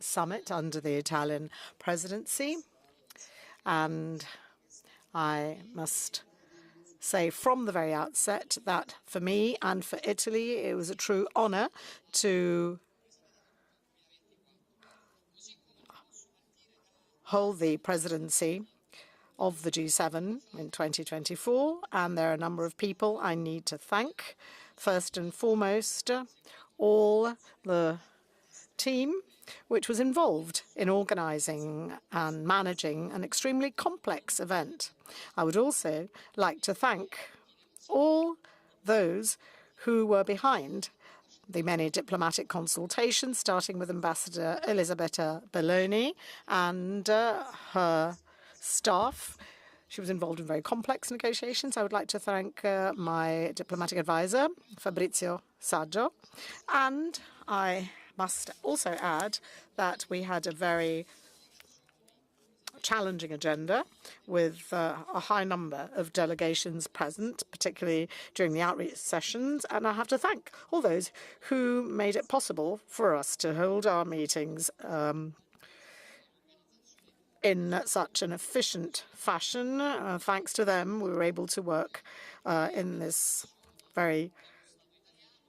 summit under the Italian presidency. And I must say from the very outset that for me and for Italy, it was a true honor to hold the presidency of the G7 in 2024. And there are a number of people I need to thank. First and foremost, all the team which was involved in organizing and managing an extremely complex event. I would also like to thank all those who were behind the many diplomatic consultations, starting with Ambassador Elisabetta Belloni and her staff. She was involved in very complex negotiations. I would like to thank my diplomatic advisor, Fabrizio Saggio, and I must also add that we had a very challenging agenda with a high number of delegations present, particularly during the outreach sessions. And I have to thank all those who made it possible for us to hold our meetings in such an efficient fashion. Thanks to them, we were able to work in this very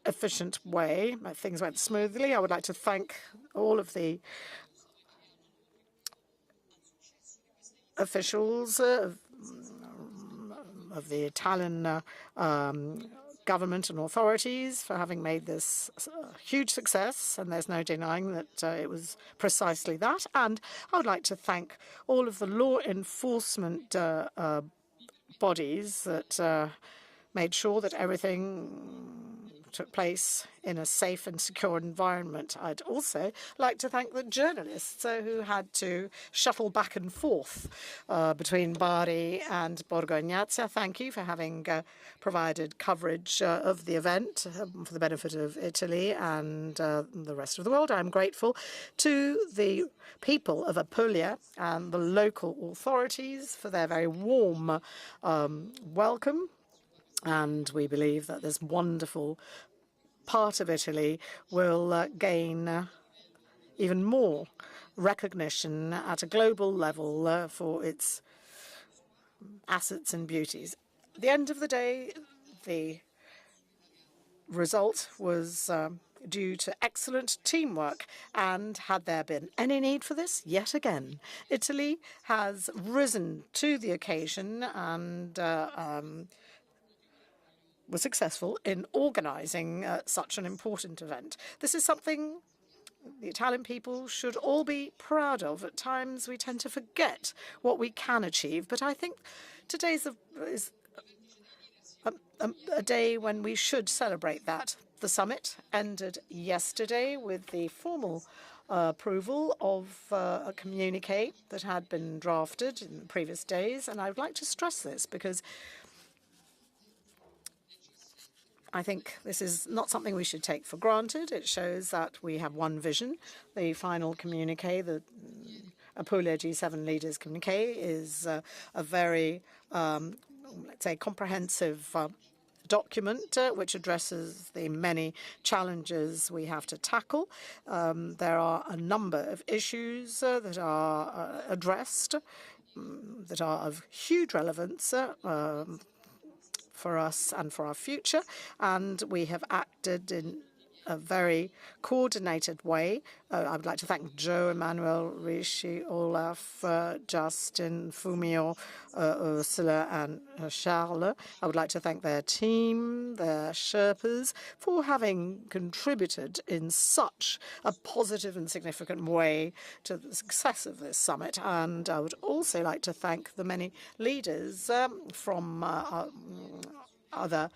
efficient way. Things went smoothly. I would like to thank all of the officials of the Italian government and authorities for having made this a huge success, and there's no denying that it was precisely that. And I would like to thank all of the law enforcement bodies that made sure that everything took place in a safe and secure environment. I'd also like to thank the journalists who had to shuttle back and forth between Bari and Borgo Egnazia. Thank you for having provided coverage of the event for the benefit of Italy and the rest of the world. I'm grateful to the people of Apulia and the local authorities for their very warm welcome. And we believe that this wonderful part of Italy will gain even more recognition at a global level for its assets and beauties. At the end of the day, the result was due to excellent teamwork. And had there been any need for this, yet again, Italy has risen to the occasion and was successful in organizing such an important event. This is something the Italian people should all be proud of. At times we tend to forget what we can achieve, but I think today is a day when we should celebrate that. The summit ended yesterday with the formal approval of a communique that had been drafted in the previous days, and I would like to stress this because I think this is not something we should take for granted. It shows that we have one vision. The final communique, the Apulia G7 leaders communique, is a very, let's say, comprehensive document which addresses the many challenges we have to tackle. There are a number of issues that are addressed that are of huge relevance for us and for our future, and we have acted in a very coordinated way. I would like to thank Joe, Emmanuel, Rishi, Olaf, Justin, Fumio, Ursula, and Charles. I would like to thank their team, their Sherpas, for having contributed in such a positive and significant way to the success of this summit. And I would also like to thank the many leaders from other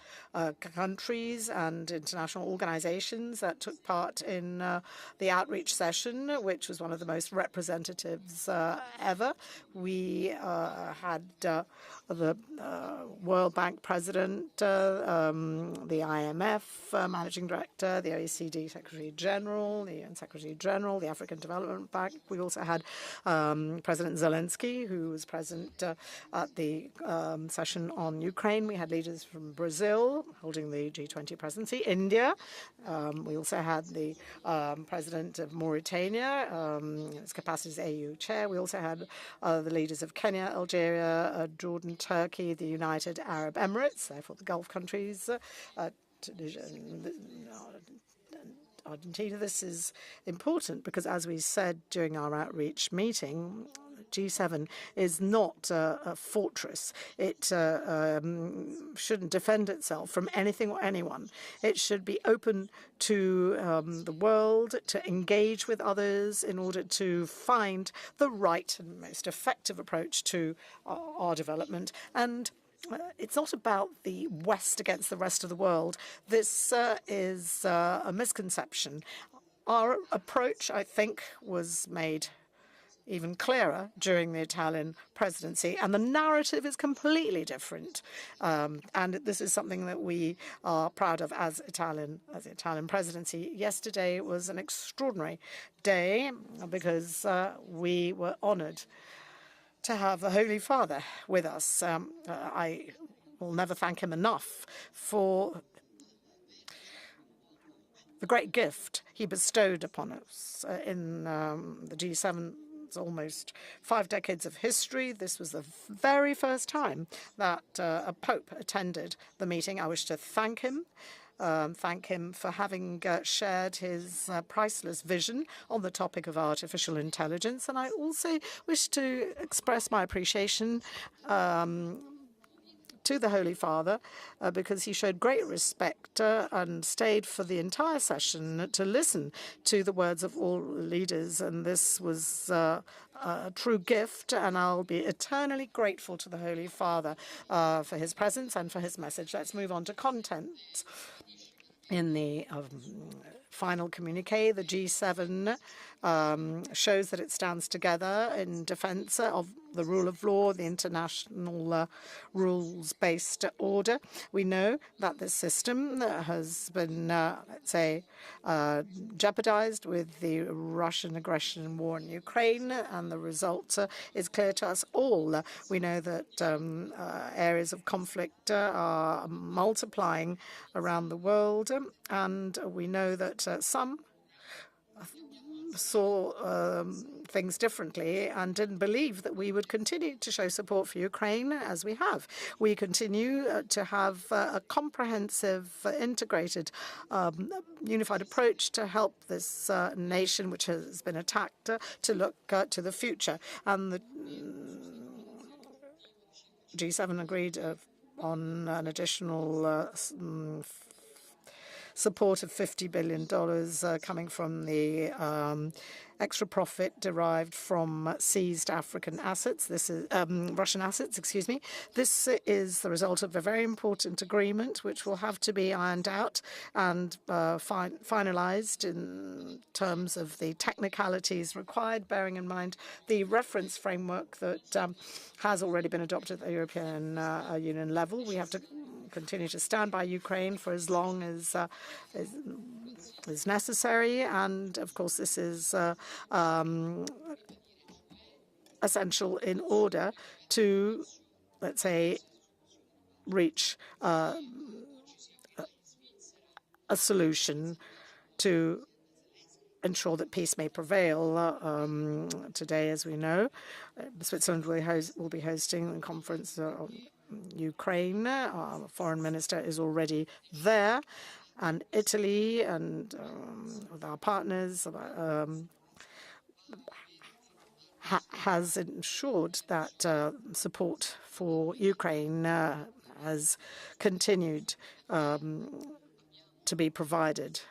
countries and international organizations that took part in the outreach session, which was one of the most representatives ever. We had the World Bank president, the IMF managing director, the OECD secretary general, the UN secretary general, the African Development Bank. We also had President Zelensky, who was present at the session on Ukraine. We had leaders from Brazil, holding the G20 presidency, India. We also had the president of Mauritania, his capacity as AU chair. We also had the leaders of Kenya, Algeria, Jordan, Turkey, the United Arab Emirates, therefore the Gulf countries, Tunisia, Argentina. This is important because, as we said during our outreach meeting, G7 is not a fortress. It shouldn't defend itself from anything or anyone. It should be open to the world, to engage with others in order to find the right and most effective approach to our development. And it's not about the West against the rest of the world. This is a misconception. Our approach, I think, was made even clearer during the Italian presidency, and the narrative is completely different. And this is something that we are proud of as the Italian presidency. Yesterday was an extraordinary day because we were honoured to have the Holy Father with us. I will never thank him enough for the great gift he bestowed upon us in the G7's almost 5 decades of history. This was the very first time that a pope attended the meeting. I wish to thank him for having shared his priceless vision on the topic of artificial intelligence. And I also wish to express my appreciation to the Holy Father because he showed great respect and stayed for the entire session to listen to the words of all leaders. And this was a true gift, and I'll be eternally grateful to the Holy Father for his presence and for his message. Let's move on to content. In the final communique, the G7 shows that it stands together in defense of the rule of law, the international rules-based order. We know that this system has been, let's say, jeopardized with the Russian aggression war in Ukraine, and the result is clear to us all. We know that areas of conflict are multiplying around the world, and we know that some saw things differently and didn't believe that we would continue to show support for Ukraine as we have. We continue to have a comprehensive, integrated, unified approach to help this nation, which has been attacked, to look to the future. And the G7 agreed on an additional support of $50 billion coming from the extra profit derived from seized African assets. This is Russian assets, excuse me. This is the result of a very important agreement, which will have to be ironed out and finalized in terms of the technicalities required, bearing in mind the reference framework that has already been adopted at the European Union level. We have to continue to stand by Ukraine for as long as is necessary, and of course this is essential in order to, let's say, reach a solution to ensure that peace may prevail. Today, as we know, Switzerland will be hosting a conference on Ukraine. Our foreign minister is already there, and Italy and with our partners has ensured that support for Ukraine has continued to be provided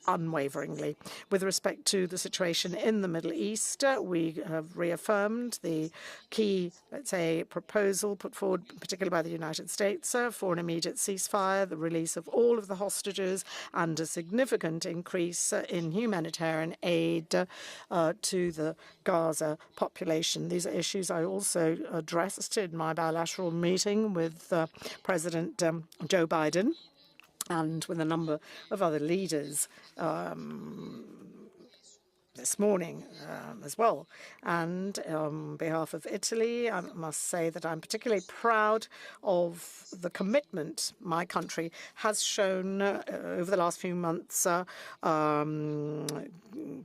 unwaveringly. With respect to the situation in the Middle East, we have reaffirmed the key, let's say, proposal put forward, particularly by the United States, for an immediate ceasefire, the release of all of the hostages, and a significant increase in humanitarian aid to the Gaza population. These are issues I also addressed in my bilateral meeting with President Joe Biden and with a number of other leaders. this morning as well. And on behalf of Italy, I must say that I'm particularly proud of the commitment my country has shown over the last few months,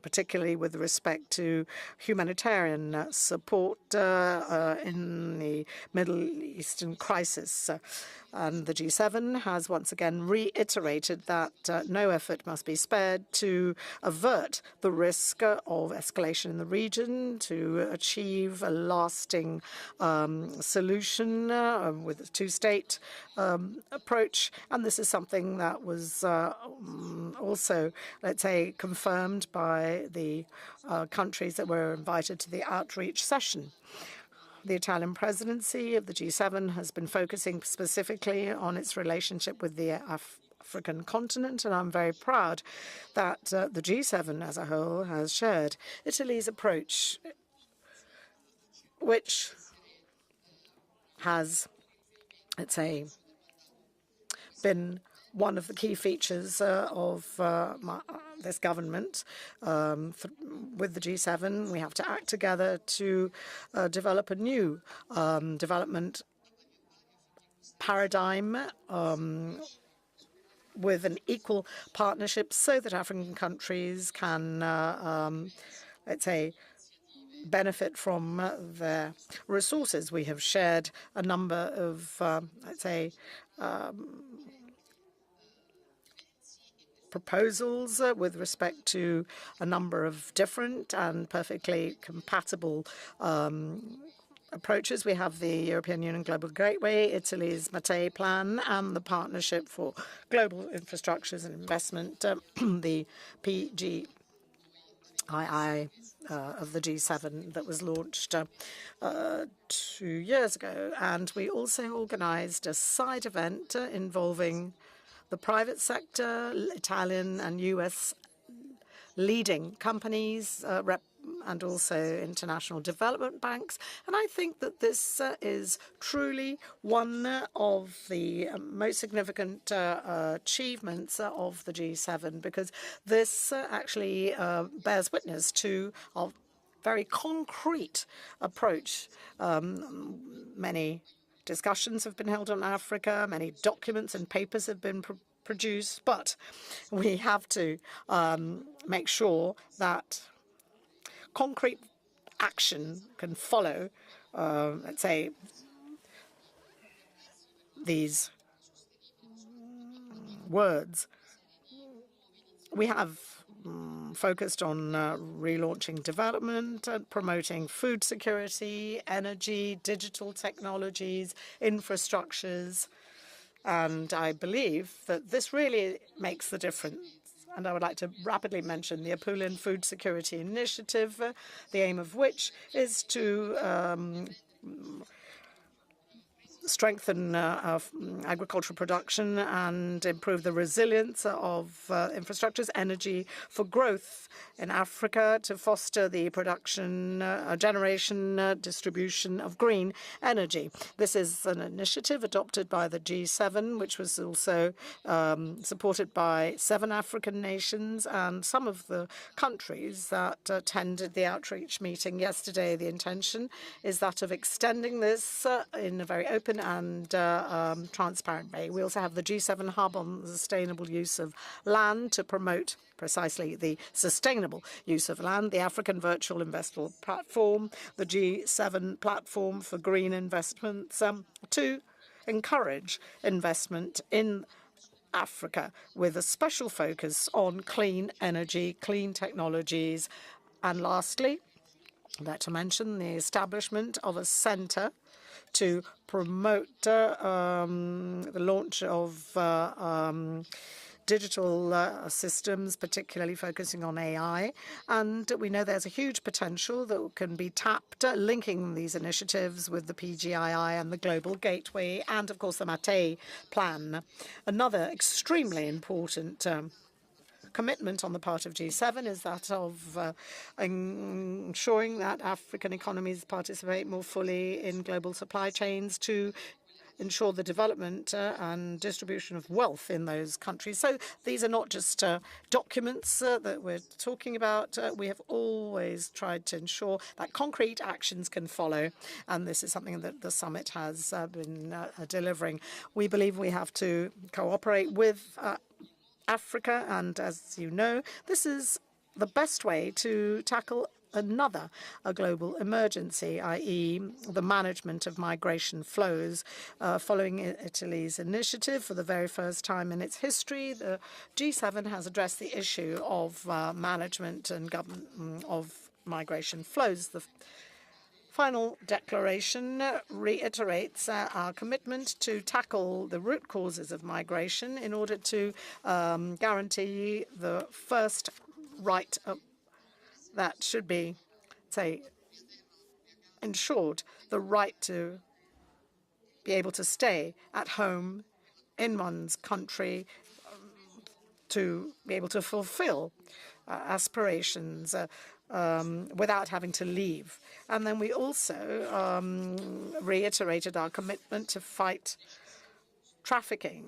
particularly with respect to humanitarian support in the Middle Eastern crisis. And the G7 has once again reiterated that no effort must be spared to avert the risk of escalation in the region, to achieve a lasting solution with a two-state approach. And this is something that was also, let's say, confirmed by the countries that were invited to the outreach session. The Italian presidency of the G7 has been focusing specifically on its relationship with the African continent, and I'm very proud that the G7 as a whole has shared Italy's approach, which has, let's say, been one of the key features of this government. With the G7, we have to act together to develop a new development paradigm with an equal partnership so that African countries can, let's say, benefit from their resources. We have shared a number of, let's say, proposals with respect to a number of different and perfectly compatible approaches. We have the European Union Global Gateway, Italy's Mattei Plan, and the Partnership for Global Infrastructures and Investment, the PGII of the G7 that was launched 2 years ago. And we also organized a side event involving the private sector, Italian and U.S. leading companies, and also international development banks. And I think that this is truly one of the most significant achievements of the G7, because this actually bears witness to a very concrete approach. Many discussions have been held on Africa, many documents and papers have been produced, but we have to make sure that concrete action can follow, let's say, these words. We have focused on relaunching development, promoting food security, energy, digital technologies, infrastructures. And I believe that this really makes the difference. And I would like to rapidly mention the Apulian Food Security Initiative, the aim of which is to strengthen agricultural production and improve the resilience of infrastructures, energy for growth in Africa, to foster the production, generation, distribution of green energy. This is an initiative adopted by the G7, which was also supported by 7 African nations and some of the countries that attended the outreach meeting yesterday. The intention is that of extending this in a very open and transparent way. We also have the G7 Hub on the sustainable use of land to promote precisely the sustainable use of land, the African Virtual Investment Platform, the G7 Platform for Green Investments, to encourage investment in Africa with a special focus on clean energy, clean technologies. And lastly, I'd like to mention the establishment of a centre to promote the launch of digital systems, particularly focusing on AI. And we know there's a huge potential that can be tapped, linking these initiatives with the PGII and the Global Gateway, and of course the Mattei Plan. Another extremely important commitment on the part of G7 is that of ensuring that African economies participate more fully in global supply chains, to ensure the development and distribution of wealth in those countries. So these are not just documents that we're talking about. We have always tried to ensure that concrete actions can follow, and this is something that the summit has been delivering. We believe we have to cooperate with Africa, and as you know, this is the best way to tackle another global emergency, i.e. the management of migration flows. Following Italy's initiative for the very first time in its history, the G7 has addressed the issue of management and government of migration flows. The final declaration reiterates our commitment to tackle the root causes of migration in order to guarantee the first right that should be, say, ensured, the right to be able to stay at home in one's country, to be able to fulfill aspirations without having to leave. And then we also reiterated our commitment to fight trafficking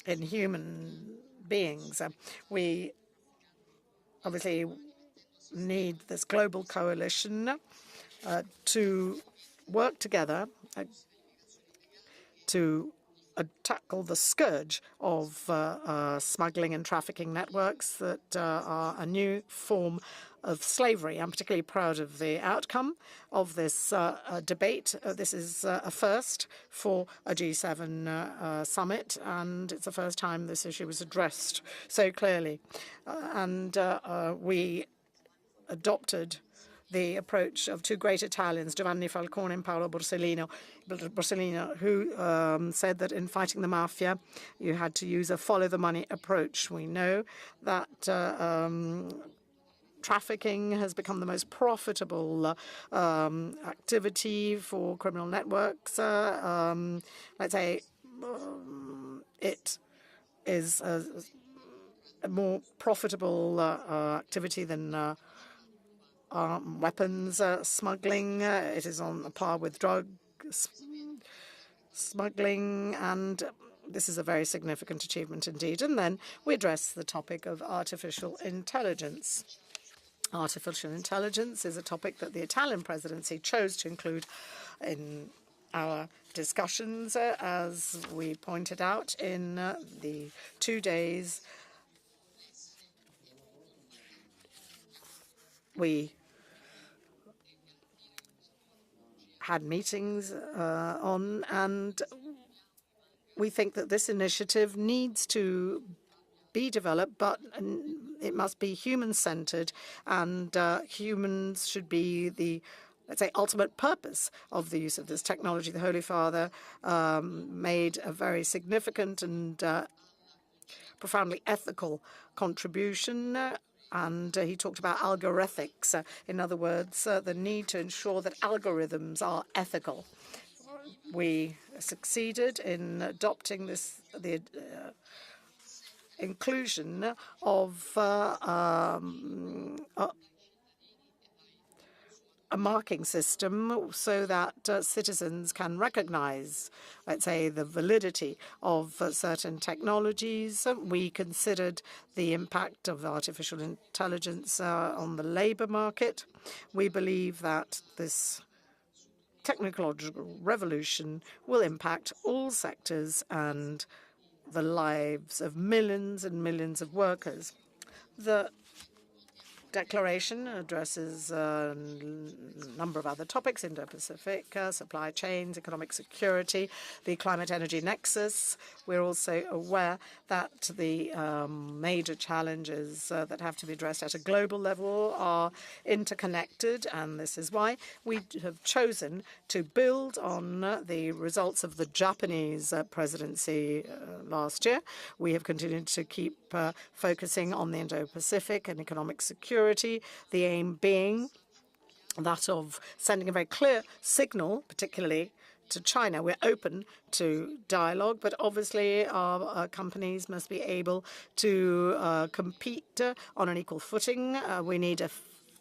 in human beings. We obviously need this global coalition to work together to tackle the scourge of smuggling and trafficking networks that are a new form of slavery. I'm particularly proud of the outcome of this debate. This is a first for a G7 summit, and it's the first time this issue was addressed so clearly. And we adopted the approach of two great Italians, Giovanni Falcone and Paolo Borsellino, who said that in fighting the mafia, you had to use a follow-the-money approach. We know that trafficking has become the most profitable activity for criminal networks. Let's say it is a more profitable activity than weapons smuggling. It is on par with drug smuggling, and this is a very significant achievement indeed. And then we address the topic of artificial intelligence. Artificial intelligence is a topic that the Italian presidency chose to include in our discussions, as we pointed out in the 2 days we had meetings on, and we think that this initiative needs to be developed, but it must be human-centered, and humans should be the, let's say, ultimate purpose of the use of this technology. The Holy Father made a very significant and profoundly ethical contribution, and he talked about algorithmics. In other words, the need to ensure that algorithms are ethical. We succeeded in adopting the inclusion of a marking system so that citizens can recognize, let's say, the validity of certain technologies. We considered the impact of artificial intelligence on the labor market. We believe that this technological revolution will impact all sectors and the lives of millions and millions of workers. The declaration addresses a number of other topics: Indo-Pacific, supply chains, economic security, the climate-energy nexus. We're also aware that the major challenges that have to be addressed at a global level are interconnected, and this is why we have chosen to build on the results of the Japanese presidency last year. We have continued to keep focusing on the Indo-Pacific and economic security, the aim being that of sending a very clear signal, particularly to China. We're open to dialogue, but obviously our companies must be able to compete on an equal footing. We need a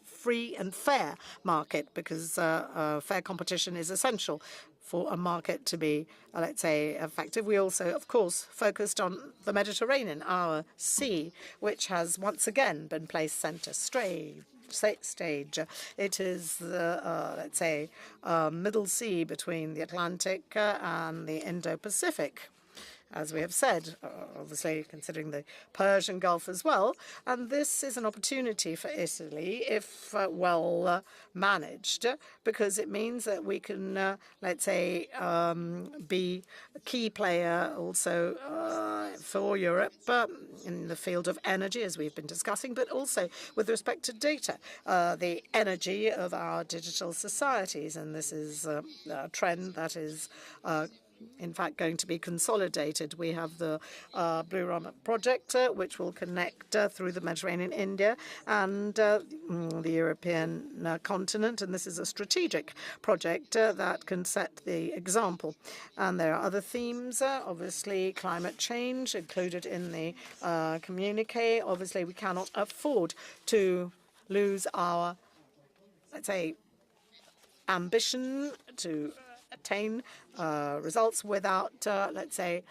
free and fair market because fair competition is essential for a market to be, let's say, effective. We also, of course, focused on the Mediterranean, our sea, which has once again been placed center stage. It is the, let's say, middle sea between the Atlantic and the Indo-Pacific, as we have said, obviously considering the Persian Gulf as well. And this is an opportunity for Italy if well managed, because it means that we can, let's say, be a key player also for Europe in the field of energy, as we've been discussing, but also with respect to data, the energy of our digital societies. And this is a trend that is in fact going to be consolidated. We have the Blue Rama project, which will connect through the Mediterranean, India, and the European continent. And this is a strategic project that can set the example. And there are other themes, obviously climate change included in the communique. Obviously, we cannot afford to lose our, let's say, ambition to attain results without, let's say,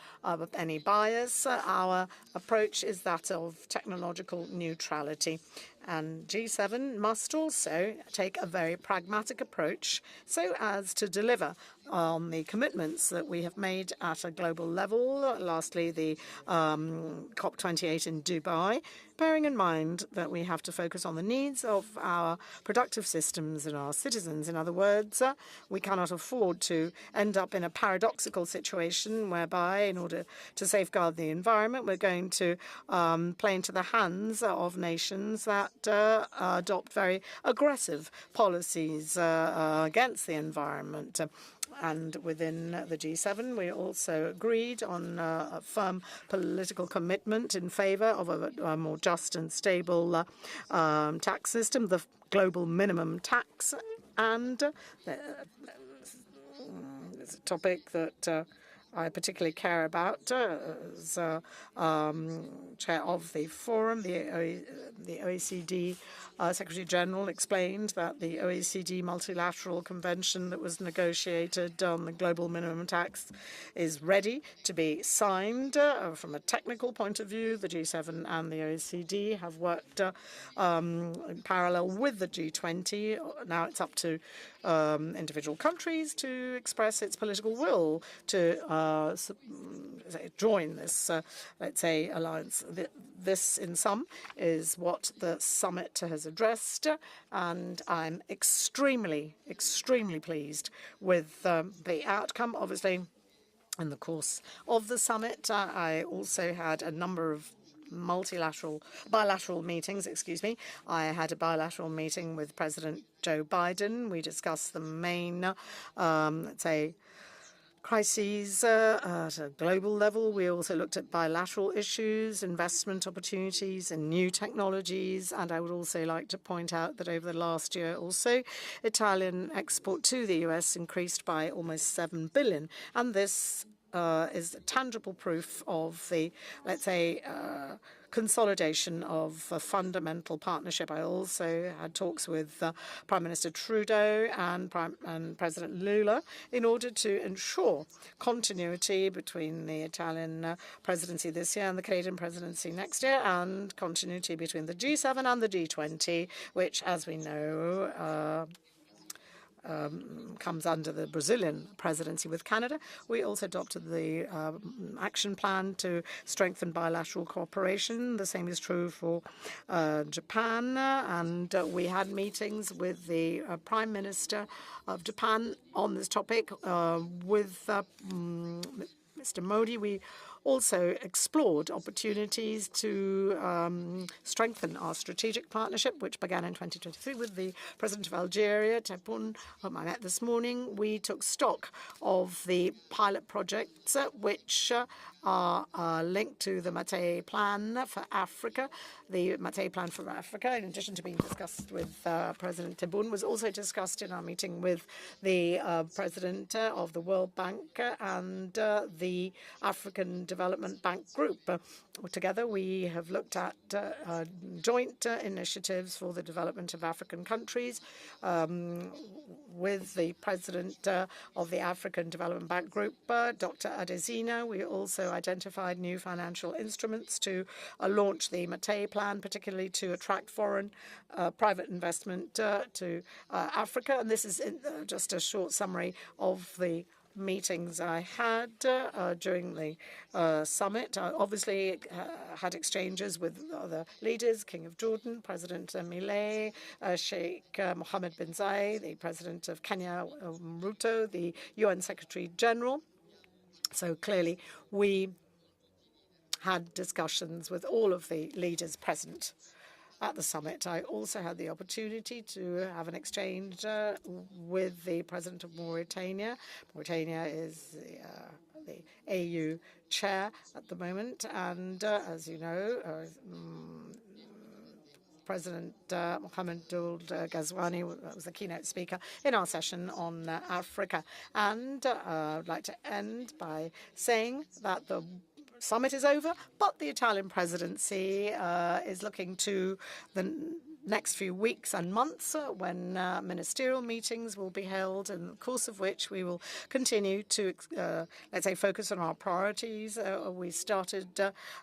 any bias. Our approach is that of technological neutrality. And G7 must also take a very pragmatic approach so as to deliver on the commitments that we have made at a global level. Lastly, the COP28 in Dubai, bearing in mind that we have to focus on the needs of our productive systems and our citizens. In other words, we cannot afford to end up in a paradoxical situation whereby, in order to safeguard the environment, we're going to play into the hands of nations that adopt very aggressive policies against the environment. And within the G7, we also agreed on a firm political commitment in favor of a more just and stable tax system, the global minimum tax, and it's a topic that I particularly care about as chair of the forum. The OECD Secretary General explained that the OECD multilateral convention that was negotiated on the global minimum tax is ready to be signed. From a technical point of view, the G7 and the OECD have worked in parallel with the G20. Now it's up to individual countries to express its political will to join this, let's say, alliance. This, in sum, is what the summit has addressed, and I'm extremely, extremely pleased with the outcome. Obviously, in the course of the summit, I also had a number of bilateral meetings, I had a bilateral meeting with President Joe Biden. We discussed the main, let's say, crises at a global level. We also looked at bilateral issues, investment opportunities and new technologies. And I would also like to point out that over the last year also, Italian export to the US increased by almost 7 billion. And this is tangible proof of the, let's say, consolidation of a fundamental partnership. I also had talks with Prime Minister Trudeau and President Lula in order to ensure continuity between the Italian presidency this year and the Canadian presidency next year, and continuity between the G7 and the G20, which, as we know, comes under the Brazilian presidency with Canada. We also adopted the action plan to strengthen bilateral cooperation. The same is true for Japan. And we had meetings with the Prime Minister of Japan on this topic with Mr. Modi. We also explored opportunities to strengthen our strategic partnership, which began in 2023 with the President of Algeria, Tebboune, whom I met this morning. We took stock of the pilot projects which are linked to the Mattei Plan for Africa. The Mattei Plan for Africa, in addition to being discussed with President Tebboune, was also discussed in our meeting with the President of the World Bank and the African Development Bank Group. Together, we have looked at joint initiatives for the development of African countries with the President of the African Development Bank Group, Dr. Adesina. We also identified new financial instruments to launch the Mattei Plan, particularly to attract foreign private investment to Africa. And this is just a short summary of the meetings I had during the summit. I obviously had exchanges with other leaders, King of Jordan, President Milei, Sheikh Mohammed bin Zayed, the President of Kenya, Ruto, the UN Secretary General. So clearly we had discussions with all of the leaders present at the summit. I also had the opportunity to have an exchange with the President of Mauritania. Mauritania is the AU chair at the moment, and as you know, President Mohamed Ould Ghazouani was the keynote speaker in our session on Africa. And I'd like to end by saying that the summit is over, but the Italian presidency is looking to the next few weeks and months when ministerial meetings will be held, in the course of which we will continue to, let's say, focus on our priorities. We started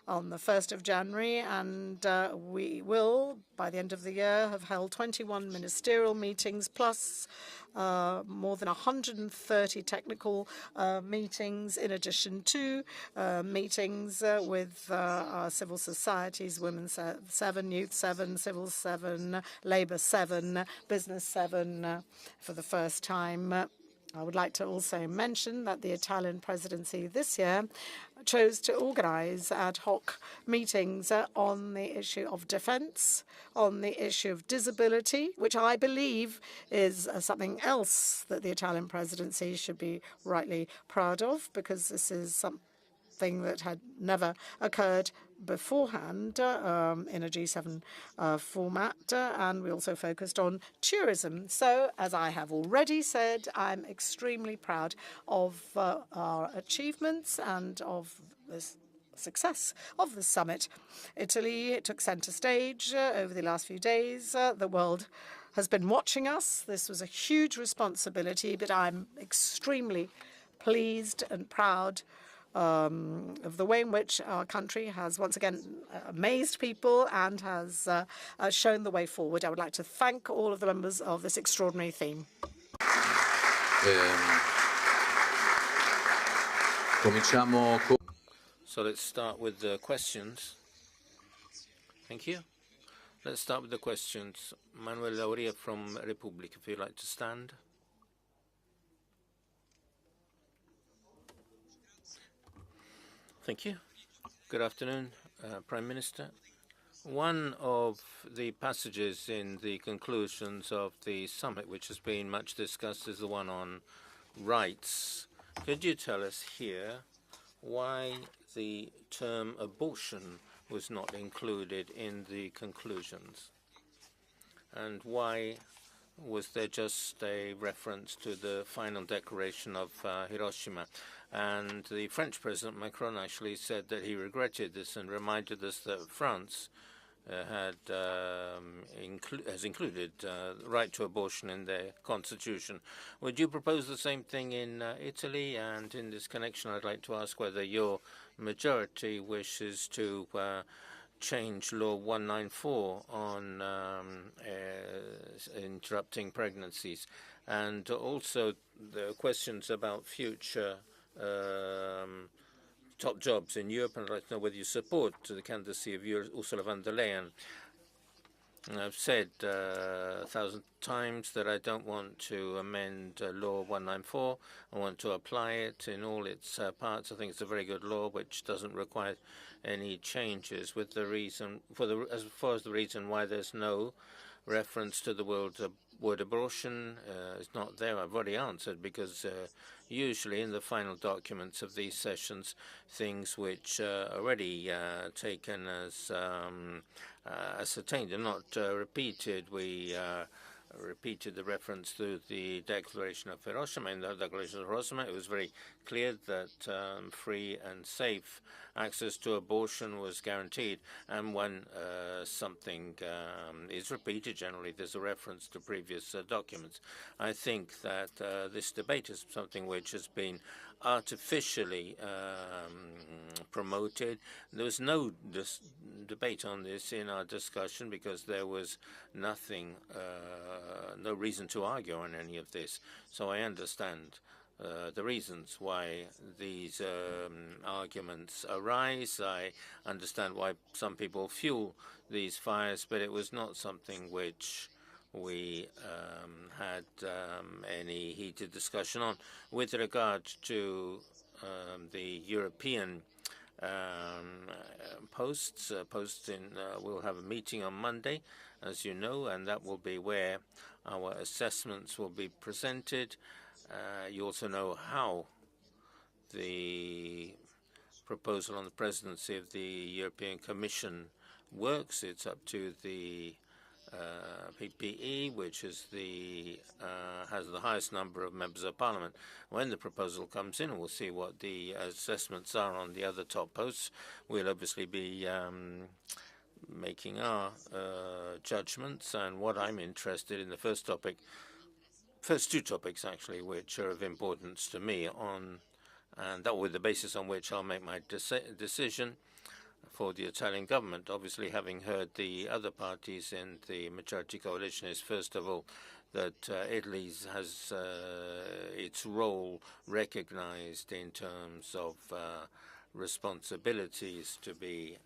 on the 1st of January, and we will, by the end of the year, have held 21 ministerial meetings, plus more than 130 technical meetings, in addition to meetings with civil societies, Women 7, Youth 7, Civil 7, Labour 7, Business 7 for the first time. I would like to also mention that the Italian presidency this year chose to organize ad hoc meetings on the issue of defense, on the issue of disability, which I believe is something else that the Italian presidency should be rightly proud of, because this is something that had never occurred beforehand in a G7 format, and we also focused on tourism. So, as I have already said, I'm extremely proud of our achievements and of this success of the summit. Italy took centre stage over the last few days. The world has been watching us. This was a huge responsibility, but I'm extremely pleased and proud of the way in which our country has once again amazed people and has shown the way forward. I would like to thank all of the members of this extraordinary team. So let's start with the questions. Thank you. Let's start with the questions. Manuel Lauria from Republic, if you'd like to stand. Thank you. Good afternoon, Prime Minister. One of the passages in the conclusions of the summit, which has been much discussed, is the one on rights. Could you tell us here why the term abortion was not included in the conclusions? And why was there just a reference to the final declaration of Hiroshima? And the French President Macron actually said that he regretted this and reminded us that France has included the right to abortion in their constitution. Would you propose the same thing in Italy? And in this connection, I'd like to ask whether your majority wishes to change Law 194 on interrupting pregnancies, and also the questions about future top jobs in Europe, and I'd like to know whether you support the candidacy of Ursula von der Leyen. And I've said 1,000 times that I don't want to amend Law 194. I want to apply it in all its parts. I think it's a very good law which doesn't require any changes. With the reason as far as the reason why there's no reference to the word abortion is not there. I've already answered because usually in the final documents of these sessions, things which are already taken as ascertained are not repeated. We repeated the reference to the Declaration of Hiroshima. In the Declaration of Hiroshima, it was very clear that free and safe access to abortion was guaranteed. And when something is repeated, generally there's a reference to previous documents. I think that this debate is something which has been artificially promoted. There was no debate on this in our discussion because there was nothing, no reason to argue on any of this. So I understand the reasons why these arguments arise. I understand why some people fuel these fires, but it was not something which we had any heated discussion on. With regard to the European posts, we'll have a meeting on Monday, as you know, and that will be where our assessments will be presented. You also know how the proposal on the presidency of the European Commission works. It's up to the PPE, which is has the highest number of members of parliament. When the proposal comes in, we'll see what the assessments are on the other top posts. We'll obviously be making our judgments, and what I'm interested in the first two topics actually, which are of importance to me and that will be the basis on which I'll make my decision for the Italian government. Obviously, having heard the other parties in the majority coalition, is first of all that Italy has its role recognized in terms of responsibilities to be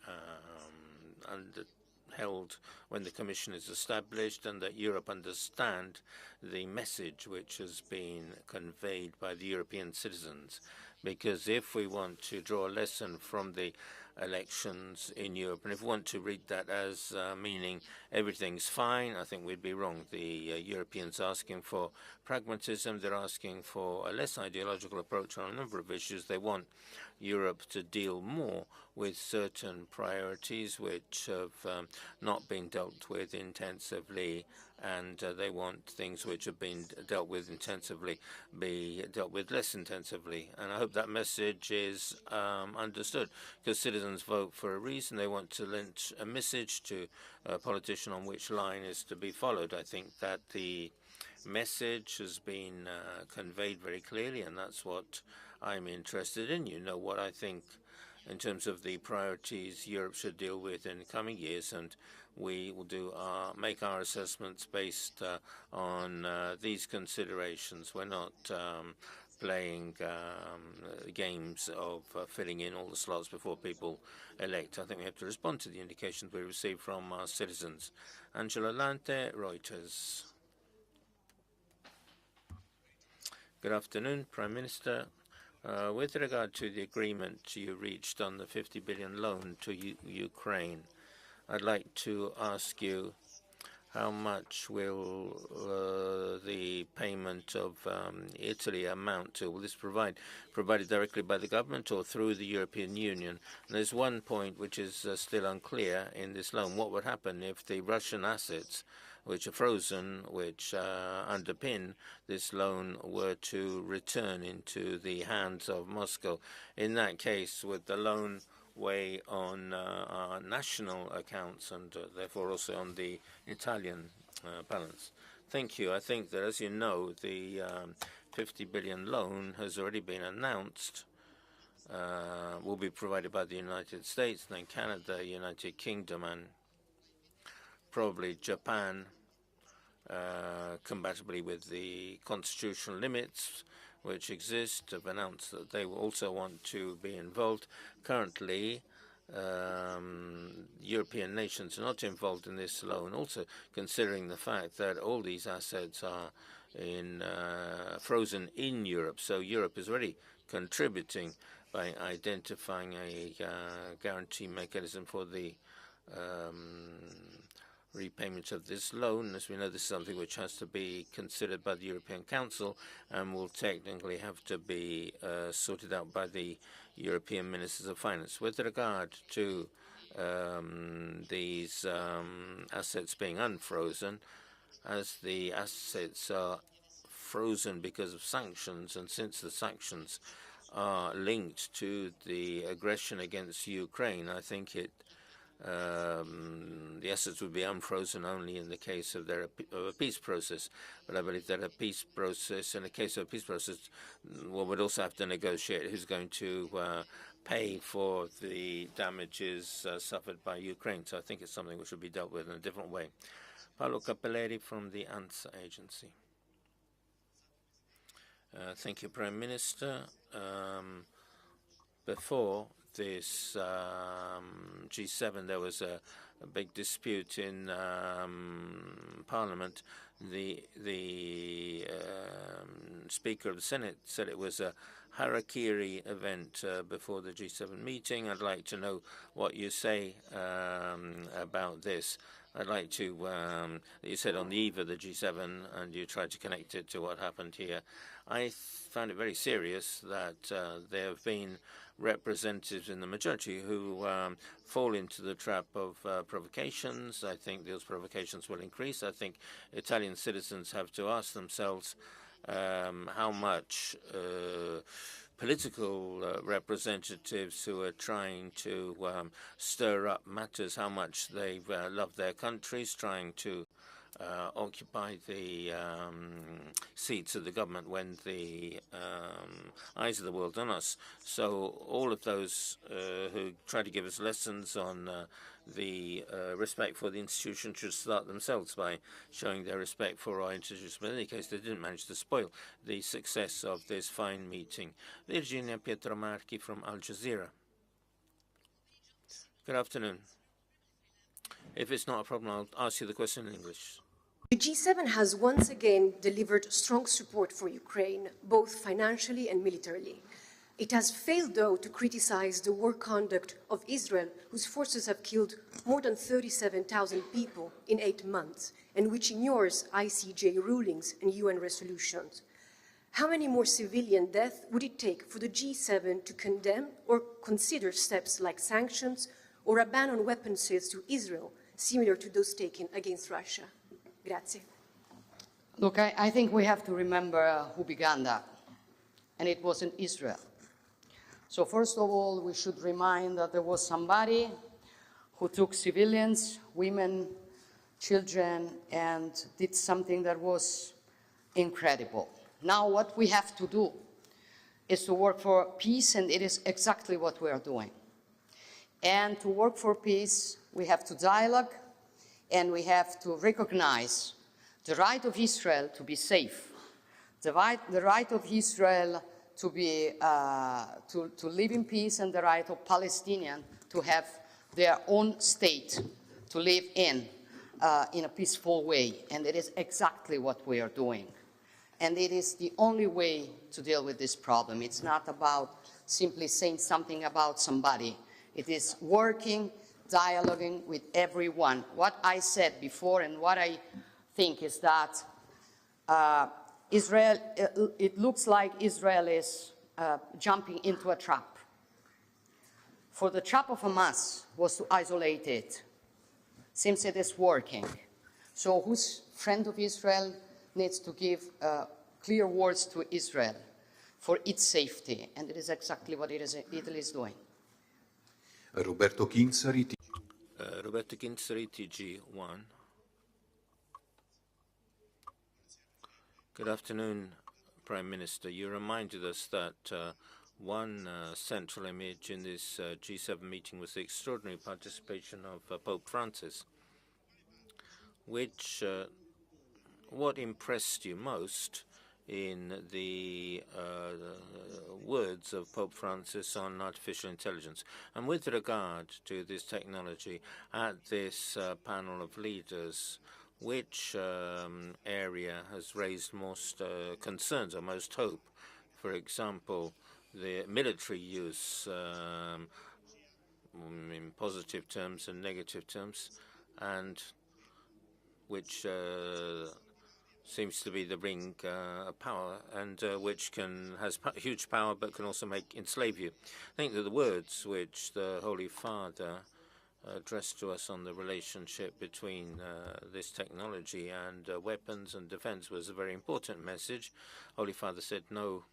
held when the Commission is established, and that Europe understand the message which has been conveyed by the European citizens. Because if we want to draw a lesson from the elections in Europe, and if we want to read that as meaning everything's fine, I think we'd be wrong. The Europeans are asking for pragmatism. They're asking for a less ideological approach on a number of issues. They want Europe to deal more with certain priorities which have not been dealt with intensively, and they want things which have been dealt with intensively be dealt with less intensively. And I hope that message is understood, because citizens vote for a reason. They want to lend a message to a politician on which line is to be followed. I think that the message has been conveyed very clearly, and that's what I'm interested in. You know what I think in terms of the priorities Europe should deal with in the coming years, and we will make our assessments based on these considerations. We're not playing games of filling in all the slots before people elect. I think we have to respond to the indications we receive from our citizens. Angela Lante, Reuters. Good afternoon, Prime Minister. With regard to the agreement you reached on the 50 billion loan to Ukraine, I'd like to ask you, how much will the payment of Italy amount to? Will this provided directly by the government or through the European Union? And there's one point which is still unclear in this loan. What would happen if the Russian assets, which are frozen, which underpin this loan, were to return into the hands of Moscow? In that case, would the loan weigh on our national accounts and therefore also on the Italian balance? Thank you. I think that, as you know, the 50 billion loan has already been announced, will be provided by the United States, then Canada, United Kingdom, and probably Japan, compatibly with the constitutional limits which exist, have announced that they will also want to be involved. Currently, European nations are not involved in this loan, also considering the fact that all these assets are frozen in Europe. So Europe is already contributing by identifying a guarantee mechanism for the repayment of this loan. As we know, this is something which has to be considered by the European Council and will technically have to be sorted out by the European Ministers of Finance. With regard to these assets being unfrozen, as the assets are frozen because of sanctions, and since the sanctions are linked to the aggression against Ukraine, I think the assets would be unfrozen only in the case of a peace process. But I believe that a peace process, in the case of a peace process, one would also have to negotiate who's going to pay for the damages suffered by Ukraine. So I think it's something which should be dealt with in a different way. Paolo Capelleri from the ANSA agency. Thank you, Prime Minister. Before this G7, there was a big dispute in Parliament. The Speaker of the Senate said it was a harakiri event before the G7 meeting. I'd like to know what you say about this. I'd like to, you said on the eve of the G7, and you tried to connect it to what happened here. I found it very serious that there have been representatives in the majority who fall into the trap of provocations. I think those provocations will increase. I think Italian citizens have to ask themselves how much political representatives who are trying to stir up matters, how much they love their countries, trying to occupy the seats of the government when the eyes of the world on us. So all of those who try to give us lessons on the respect for the institution should start themselves by showing their respect for our institutions. But in any case, they didn't manage to spoil the success of this fine meeting. Virginia Pietromarchi from Al Jazeera. Good afternoon. If it's not a problem, I'll ask you the question in English. The G7 has once again delivered strong support for Ukraine, both financially and militarily. It has failed, though, to criticize the war conduct of Israel, whose forces have killed more than 37,000 people in 8 months, and which ignores ICJ rulings and UN resolutions. How many more civilian deaths would it take for the G7 to condemn or consider steps like sanctions or a ban on weapons sales to Israel, similar to those taken against Russia? Grazie. Look, I think we have to remember who began that, and it wasn't Israel. So first of all, we should remind that there was somebody who took civilians, women, children, and did something that was incredible. Now what we have to do is to work for peace, and it is exactly what we are doing. And to work for peace, we have to dialogue, and we have to recognize the right of Israel to be safe, the right of Israel to live in peace, and the right of Palestinians to have their own state to live in a peaceful way. And it is exactly what we are doing. And it is the only way to deal with this problem. It's not about simply saying something about somebody. It is working, dialoguing with everyone. What I said before and what I think is that Israel, it looks like Israel is jumping into a trap. For the trap of Hamas was to isolate it. Seems it is working. So whose friend of Israel needs to give clear words to Israel for its safety? And it is exactly what Italy is doing. Roberto Kinzari. Roberto Kinzari, TG1. Good afternoon, Prime Minister. You reminded us that one central image in this G7 meeting was the extraordinary participation of Pope Francis. What impressed you most in the words of Pope Francis on artificial intelligence? And with regard to this technology, at this panel of leaders, which area has raised most concerns or most hope? For example, the military use in positive terms and negative terms, and which seems to be the ring of power, and which has huge power but can also enslave you. I think that the words which the Holy Father addressed to us on the relationship between this technology and weapons and defense was a very important message. Holy Father said no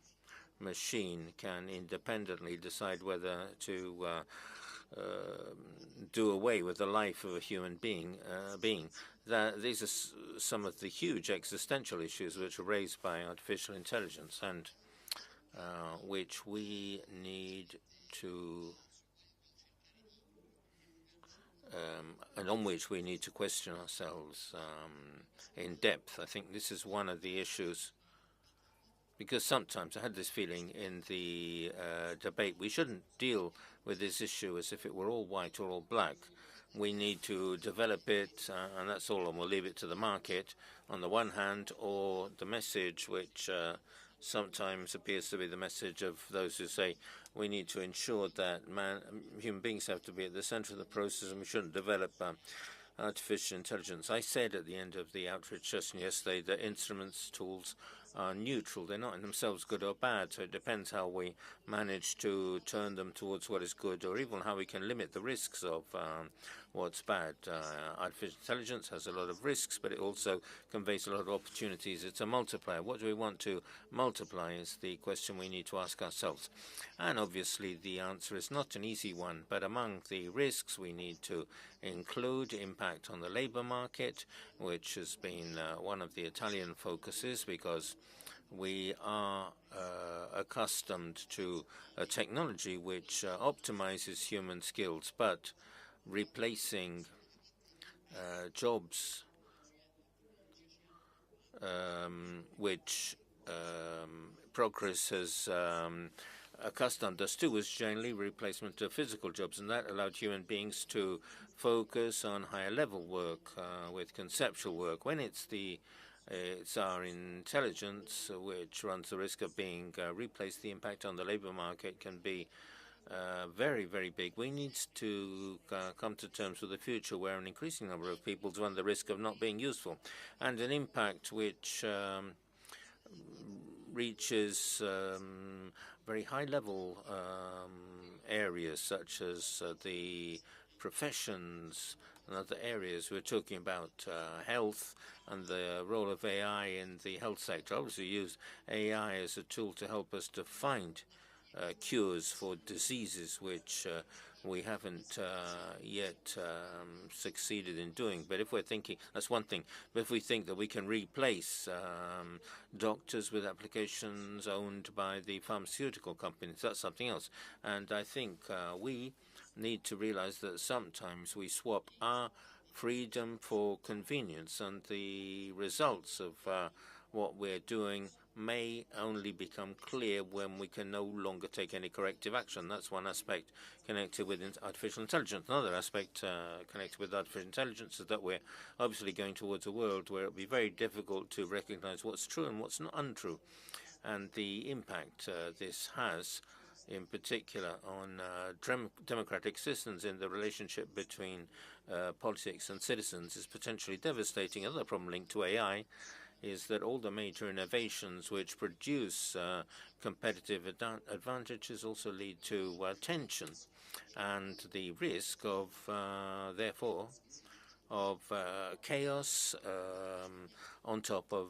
machine can independently decide whether to do away with the life of a human being. These are some of the huge existential issues which are raised by artificial intelligence, and which we need to, and on which we need to question ourselves in depth. I think this is one of the issues, because sometimes I had this feeling in the debate, we shouldn't deal with this issue as if it were all white or all black. We need to develop it, and that's all, and we'll leave it to the market on the one hand, or the message which sometimes appears to be the message of those who say we need to ensure that human beings have to be at the center of the process, and we shouldn't develop artificial intelligence. I said at the end of the outreach session yesterday that instruments, tools are neutral. They're not in themselves good or bad, so it depends how we manage to turn them towards what is good, or even how we can limit the risks of what's bad. Artificial intelligence has a lot of risks, but it also conveys a lot of opportunities. It's a multiplier. What do we want to multiply is the question we need to ask ourselves. And obviously the answer is not an easy one, but among the risks we need to include impact on the labor market, which has been one of the Italian focuses, because we are accustomed to a technology which optimizes human skills, but replacing jobs which progress has accustomed us to was generally replacement of physical jobs, and that allowed human beings to focus on higher level work with conceptual work. When it's our intelligence which runs the risk of being replaced, the impact on the labor market can be very, very big. We need to come to terms with a future where an increasing number of people run the risk of not being useful, and an impact which reaches very high-level areas such as the professions and other areas. We're talking about health and the role of AI in the health sector. Obviously, we use AI as a tool to help us to find cures for diseases which we haven't yet succeeded in doing. But if we're thinking, that's one thing, but if we think that we can replace doctors with applications owned by the pharmaceutical companies, that's something else. And I think we need to realize that sometimes we swap our freedom for convenience, and the results of what we're doing may only become clear when we can no longer take any corrective action. That's one aspect connected with artificial intelligence. Another aspect connected with artificial intelligence is that we're obviously going towards a world where it'll be very difficult to recognize what's true and what's not untrue. And the impact this has, in particular, on democratic systems in the relationship between politics and citizens, is potentially devastating. Another problem linked to AI is that all the major innovations which produce competitive advantages also lead to tension and the risk of, therefore, of chaos on top of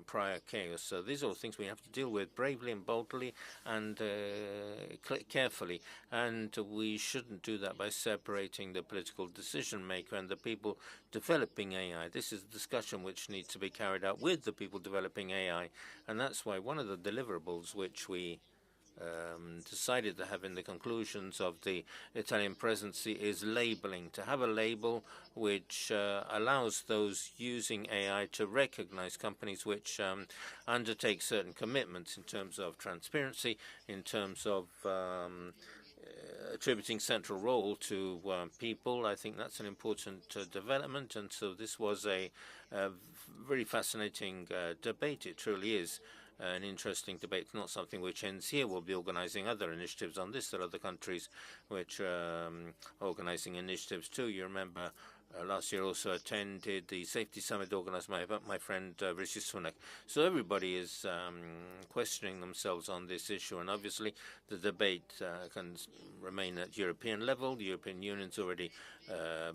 prior chaos. So these are all things we have to deal with bravely and boldly and carefully. And we shouldn't do that by separating the political decision maker and the people developing AI. This is a discussion which needs to be carried out with the people developing AI. And that's why one of the deliverables which we decided to have in the conclusions of the Italian presidency is labeling, to have a label which allows those using AI to recognize companies which undertake certain commitments in terms of transparency, in terms of attributing central role to people. I think that's an important development, and so this was a very fascinating debate. It truly is an interesting debate. It's not something which ends here. We'll be organizing other initiatives on this. There are other countries which are organizing initiatives too. You remember last year also attended the safety summit organized by my friend Rishi Sunak. So everybody is questioning themselves on this issue, and obviously the debate can remain at European level. The European Union's already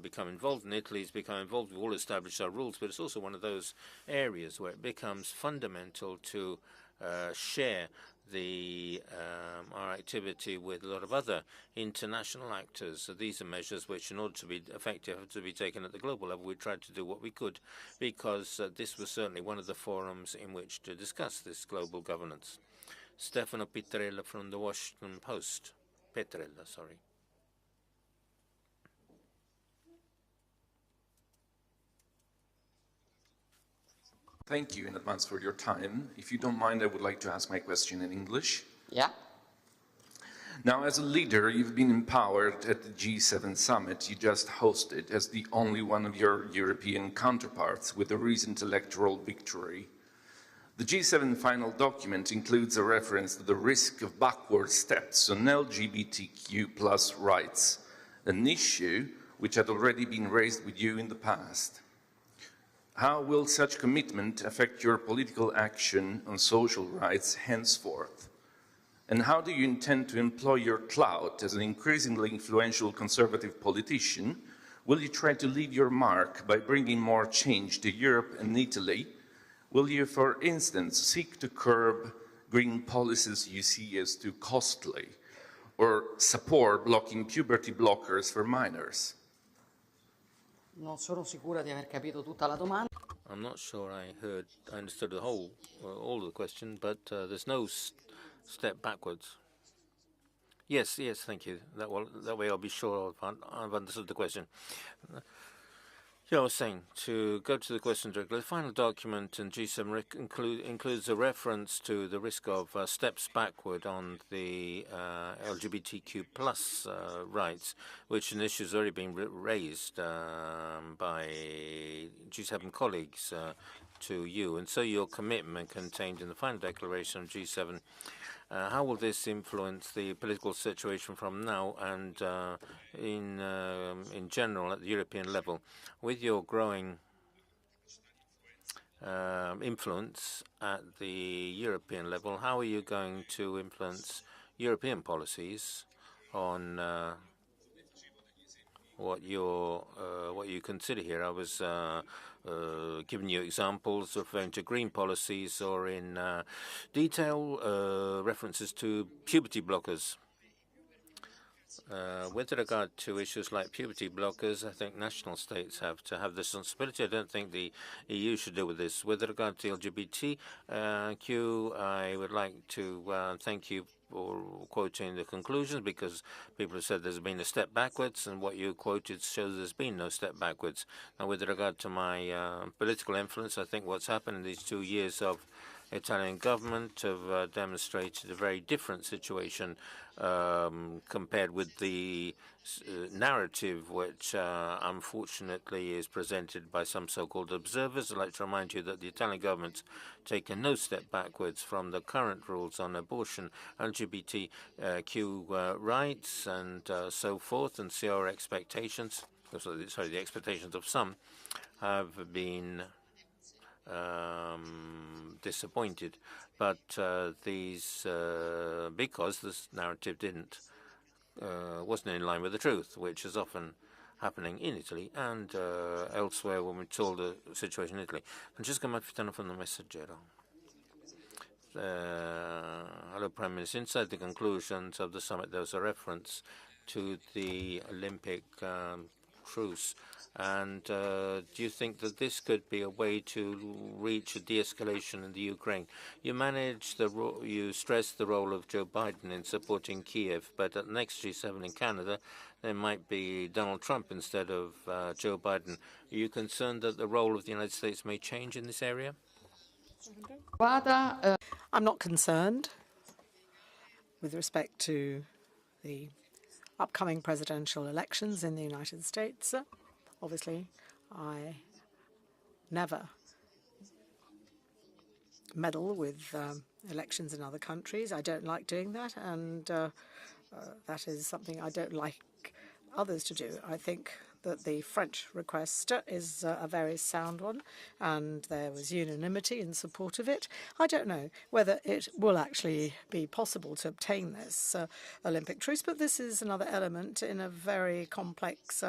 become involved, and Italy's become involved. We've all established our rules, but it's also one of those areas where it becomes fundamental to share our activity with a lot of other international actors. So these are measures which, in order to be effective, have to be taken at the global level. We tried to do what we could because this was certainly one of the forums in which to discuss this global governance. Stefano Pitrella from the Washington Post. Petrella, sorry. Thank you in advance for your time. If you don't mind, I would like to ask my question in English. Yeah. Now, as a leader, you've been empowered at the G7 summit you just hosted as the only one of your European counterparts with a recent electoral victory. The G7 final document includes a reference to the risk of backward steps on LGBTQ+ rights, an issue which had already been raised with you in the past. How will such commitment affect your political action on social rights henceforth? And how do you intend to employ your clout as an increasingly influential conservative politician? Will you try to leave your mark by bringing more change to Europe and Italy? Will you, for instance, seek to curb green policies you see as too costly, or support blocking puberty blockers for minors? Non sono sicura di aver capito tutta la domanda. I'm not sure I understood the whole, all of the question, but there's no step backwards. Yes, thank you. That way I'll be sure I've understood the question. Yeah, I was saying, to go to the question directly, the final document in G7 includes a reference to the risk of steps backward on the LGBTQ+ rights, which an issue has already been raised by G7 colleagues to you. And so your commitment contained in the final declaration of G7, how will this influence the political situation from now and in general at the European level? With your growing influence at the European level, how are you going to influence European policies on what you consider here? I was giving you examples referring to green policies or in detail references to puberty blockers. With regard to issues like puberty blockers, I think national states have to have this responsibility. I don't think the EU should deal with this. With regard to LGBTQ, I would like to thank you for quoting the conclusions, because people have said there's been a step backwards, and what you quoted shows there's been no step backwards. Now, with regard to my political influence, I think what's happened in these 2 years of Italian government have demonstrated a very different situation compared with the narrative which unfortunately is presented by some so-called observers. I'd like to remind you that the Italian government's taken no step backwards from the current rules on abortion, LGBTQ rights and so forth, and see our expectations, sorry, the expectations of some have been disappointed, but because this narrative wasn't in line with the truth, which is often happening in Italy and elsewhere when we're told the situation in Italy. Francesca Malfitano from the Messaggero. Hello, Prime Minister. Inside the conclusions of the summit, there was a reference to the Olympic truce. And do you think that this could be a way to reach a de-escalation in the Ukraine? You stressed the role of Joe Biden in supporting Kiev, but at the next G7 in Canada, there might be Donald Trump instead of Joe Biden. Are you concerned that the role of the United States may change in this area? I'm not concerned with respect to the upcoming presidential elections in the United States. Obviously, I never meddle with elections in other countries. I don't like doing that, and that is something I don't like others to do. I think that the French request is a very sound one, and there was unanimity in support of it. I don't know whether it will actually be possible to obtain this Olympic truce, but this is another element in a very complex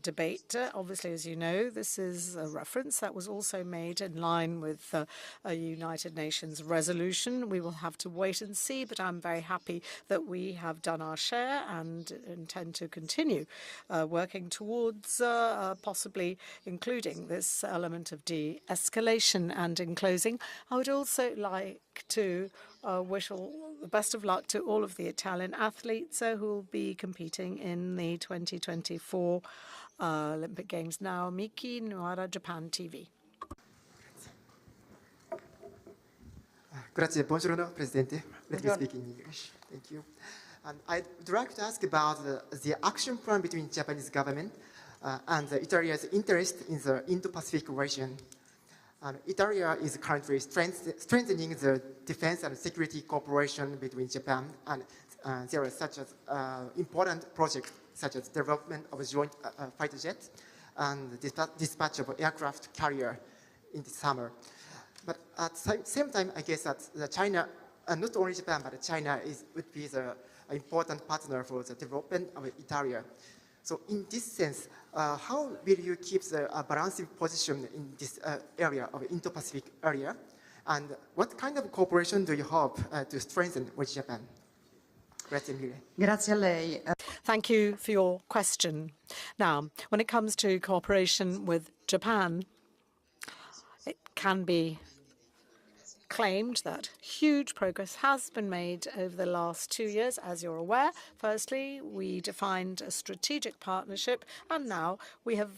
debate. Obviously, as you know, this is a reference that was also made in line with a United Nations resolution. We will have to wait and see, but I'm very happy that we have done our share and intend to continue working towards possibly including this element of de-escalation. And in closing, I would also like to wish all the best of luck to all of the Italian athletes who will be competing in the 2024 Olympic Games. Now, Miki Nuara, Japan TV. Grazie, buongiorno, Presidente. Let me speak in English. Thank you. I'd like to ask about the action plan between Japanese government and Italy's interest in the Indo-Pacific region. Italy is currently strengthening the defense and security cooperation between Japan, and there are such as important projects such as development of a joint fighter jet and dispatch of aircraft carrier in the summer. But at the same time, I guess that China, not only Japan, but China would be the important partner for the development of Italy. So in this sense, how will you keep the balancing position in this area of Indo-Pacific area? And what kind of cooperation do you hope to strengthen with Japan? Grazie mille. Grazie a lei. Thank you for your question. Now, when it comes to cooperation with Japan, it can be claimed that huge progress has been made over the last 2 years, as you're aware. Firstly, we defined a strategic partnership, and now we have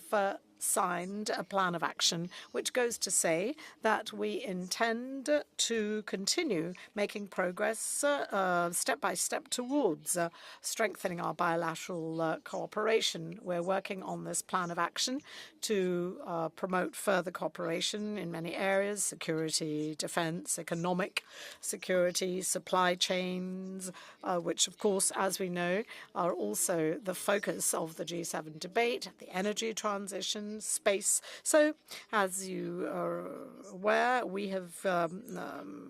signed a plan of action, which goes to say that we intend to continue making progress step by step towards strengthening our bilateral cooperation. We're working on this plan of action to promote further cooperation in many areas: security, defense, economic security, supply chains, which, of course, as we know, are also the focus of the G7 debate, the energy transition, space. So, as you are aware, we have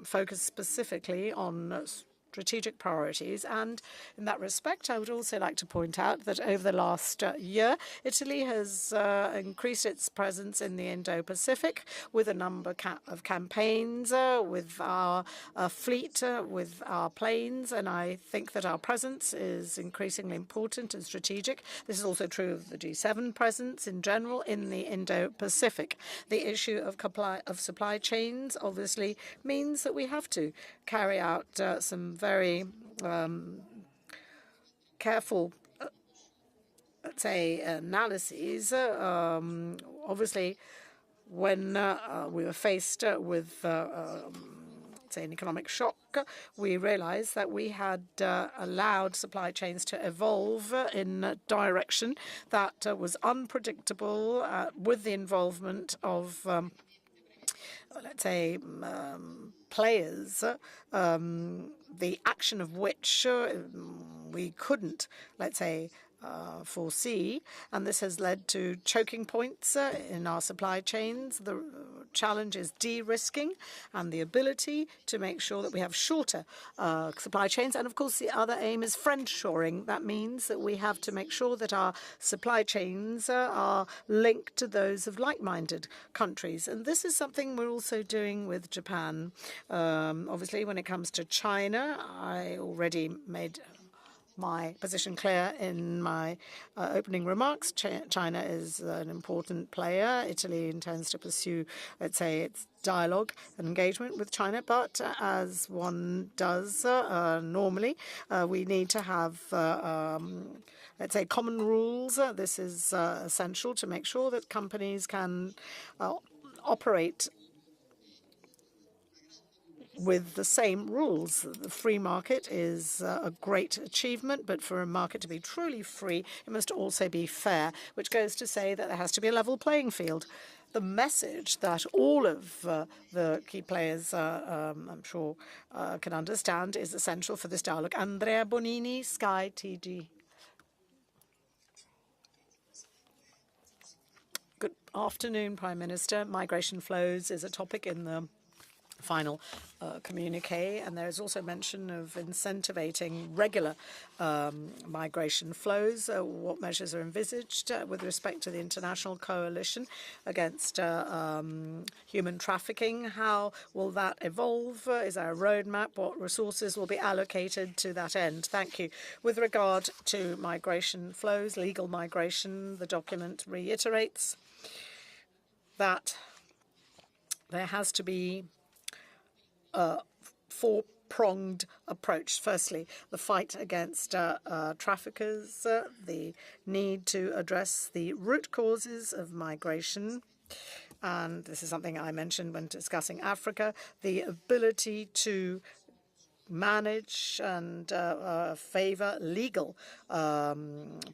focused specifically on strategic priorities. And in that respect, I would also like to point out that over the last year, Italy has increased its presence in the Indo-Pacific with a number of campaigns, with our fleet, with our planes. And I think that our presence is increasingly important and strategic. This is also true of the G7 presence in general in the Indo-Pacific. The issue of supply chains obviously means that we have to carry out some very careful, let's say, analyses. Obviously, when we were faced with, say, an economic shock, we realized that we had allowed supply chains to evolve in a direction that was unpredictable with the involvement of, let's say, players, the action of which we couldn't, let's say, foresee, and this has led to choking points in our supply chains. The challenge is de-risking and the ability to make sure that we have shorter supply chains. And of course, the other aim is friend-shoring. That means that we have to make sure that our supply chains are linked to those of like-minded countries. And this is something we're also doing with Japan. Obviously, when it comes to China, I already made my position clear in my opening remarks. China is an important player. Italy intends to pursue, let's say, its dialogue and engagement with China. But as one does normally, we need to have, let's say, common rules. This is essential to make sure that companies can operate with the same rules. The free market is a great achievement, but for a market to be truly free, it must also be fair, which goes to say that there has to be a level playing field. The message that all of the key players, I'm sure, can understand is essential for this dialogue. Andrea Bonini, Sky TG. Good afternoon, Prime Minister. Migration flows is a topic in the final communique, and there is also mention of incentivating regular migration flows. What measures are envisaged with respect to the international coalition against human trafficking? How will that evolve? Is there a roadmap? What resources will be allocated to that end? Thank you. With regard to migration flows, legal migration, the document reiterates that there has to be four-pronged approach. Firstly, the fight against traffickers, the need to address the root causes of migration, and this is something I mentioned when discussing Africa, the ability to manage and favor legal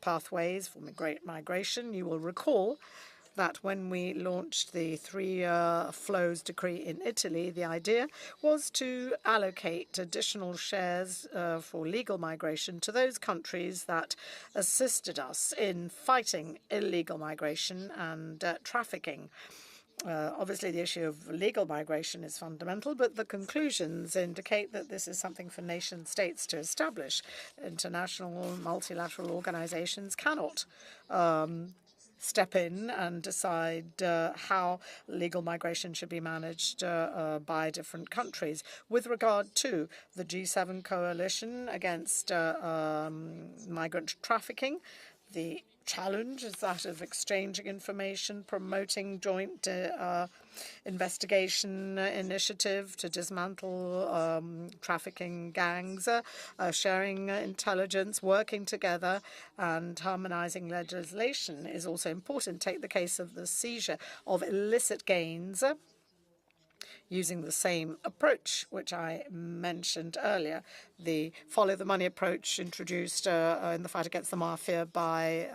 pathways for migration. You will recall that when we launched the three-year flows decree in Italy, the idea was to allocate additional shares for legal migration to those countries that assisted us in fighting illegal migration and trafficking. Obviously, the issue of legal migration is fundamental, but the conclusions indicate that this is something for nation states to establish. International multilateral organizations cannot step in and decide how legal migration should be managed by different countries. With regard to the G7 coalition against migrant trafficking, the challenge is that of exchanging information, promoting joint investigation initiative to dismantle trafficking gangs, sharing intelligence, working together, and harmonizing legislation is also important. Take the case of the seizure of illicit gains using the same approach, which I mentioned earlier, the follow-the-money approach introduced in the fight against the mafia by